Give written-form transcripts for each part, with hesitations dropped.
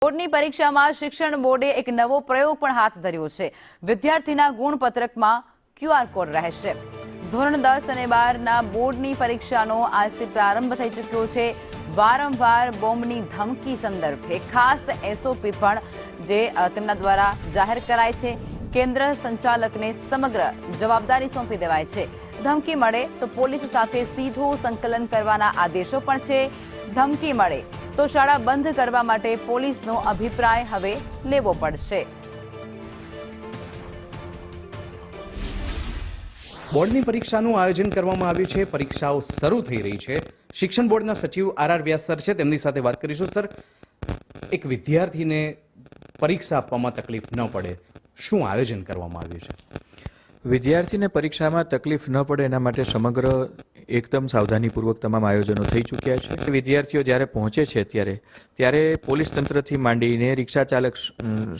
બોર્ડની પરીક્ષામાં શિક્ષણ બોર્ડે એક નવો પ્રયોગ પણ હાથ ધર્યો છે। વિદ્યાર્થીના ગુણપત્રકમાં QR કોડ રહેશે। ધોરણ 10 અને 12ના બોર્ડની પરીક્ષાનો આજથી પ્રારંભ થઈ ચૂક્યો છે। વારંવાર બોમ્બની ધમકી સંદર્ભે ખાસ SOP પણ જે તેમના દ્વારા જાહેર કરાય છે। કેન્દ્ર સંચાલકને સમગ્ર જવાબદારી સોંપી દેવાય છે। ધમકી મળે તો પોલીસ સાથે સીધો સંકલન કરવાના આદેશો પણ છે। ધમકી મળે તો શાળા બંધ કરવા માટે પોલીસનો અભિપ્રાય હવે લેવો પડશે। બોર્ડની પરીક્ષાનું આયોજન કરવામાં આવ્યું છે। પરીક્ષાઓ શરૂ થઈ રહી છે। શિક્ષણ બોર્ડના સચિવ RR વ્યાસ સર છે, તેમની સાથે વાત કરીશું। સર, એક વિદ્યાર્થીને પરીક્ષા આપવામાં તકલીફ ન પડે, શું આયોજન કરવામાં આવ્યું છે? વિદ્યાર્થીને પરીક્ષામાં તકલીફ ન પડે એના માટે સમગ્ર એકદમ સાવધાનીપૂર્વક તમામ આયોજનો થઈ ચૂક્યા છે। વિદ્યાર્થીઓ જ્યારે પહોંચે છે ત્યારે પોલીસ તંત્રથી માંડીને રિક્ષા ચાલક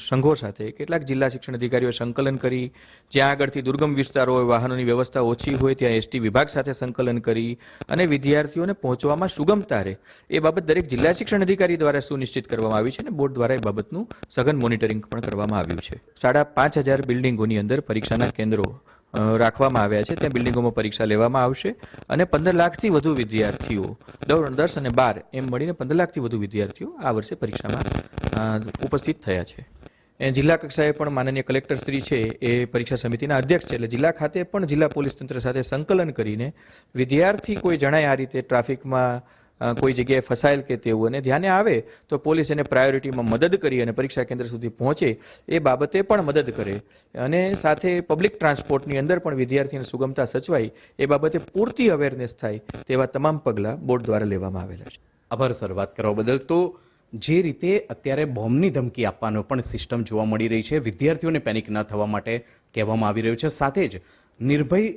સંઘો સાથે કેટલાક જિલ્લા શિક્ષણ અધિકારીઓ સંકલન કરી, જ્યાં આગળથી દુર્ગમ વિસ્તારો હોય, વાહનોની વ્યવસ્થા ઓછી હોય, ત્યાં ST વિભાગ સાથે સંકલન કરી અને વિદ્યાર્થીઓને પહોંચવામાં સુગમતા રહે એ બાબત દરેક જિલ્લા શિક્ષણ અધિકારી દ્વારા સુનિશ્ચિત કરવામાં આવી છે અને બોર્ડ દ્વારા એ બાબતનું સઘન મોનિટરિંગ પણ કરવામાં આવ્યું છે। 5,500 બિલ્ડિંગોની અંદર પરીક્ષાના કેન્દ્રો રાખવામાં આવ્યા છે। ત્યાં બિલ્ડિંગોમાં પરીક્ષા લેવામાં આવશે અને 15 લાખથી વધુ વિદ્યાર્થીઓ ધોરણ 10 અને 12 એમ મળીને 15 લાખથી વધુ વિદ્યાર્થીઓ આ વર્ષે પરીક્ષામાં ઉપસ્થિત થયા છે। જિલ્લા કક્ષાએ પણ માનનીય કલેક્ટર શ્રી છે એ પરીક્ષા સમિતિના અધ્યક્ષ છે, એટલે જિલ્લા ખાતે પણ જિલ્લા પોલીસ તંત્ર સાથે સંકલન કરીને વિદ્યાર્થી કોઈ જણાય આ રીતે ટ્રાફિકમાં કોઈ જગ્યાએ ફસાયેલ કે તેવું અને ધ્યાને આવે તો પોલીસ એને પ્રાયોરિટીમાં મદદ કરી અને પરીક્ષા કેન્દ્ર સુધી પહોંચે એ બાબતે પણ મદદ કરે અને સાથે પબ્લિક ટ્રાન્સપોર્ટની અંદર પણ વિદ્યાર્થીને સુગમતા સચવાય એ બાબતે પૂરતી અવેરનેસ થાય તેવા તમામ પગલાં બોર્ડ દ્વારા લેવામાં આવેલા છે। આભાર સર વાત કરવા બદલ। તો જે રીતે અત્યારે બોમ્બની ધમકી આપવાનો પણ સિસ્ટમ જોવા મળી રહી છે, વિદ્યાર્થીઓને પેનિક ન થવા માટે કહેવામાં આવી રહ્યું છે, સાથે જ નિર્ભય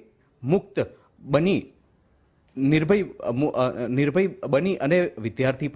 બની અને વિદ્યાર્થી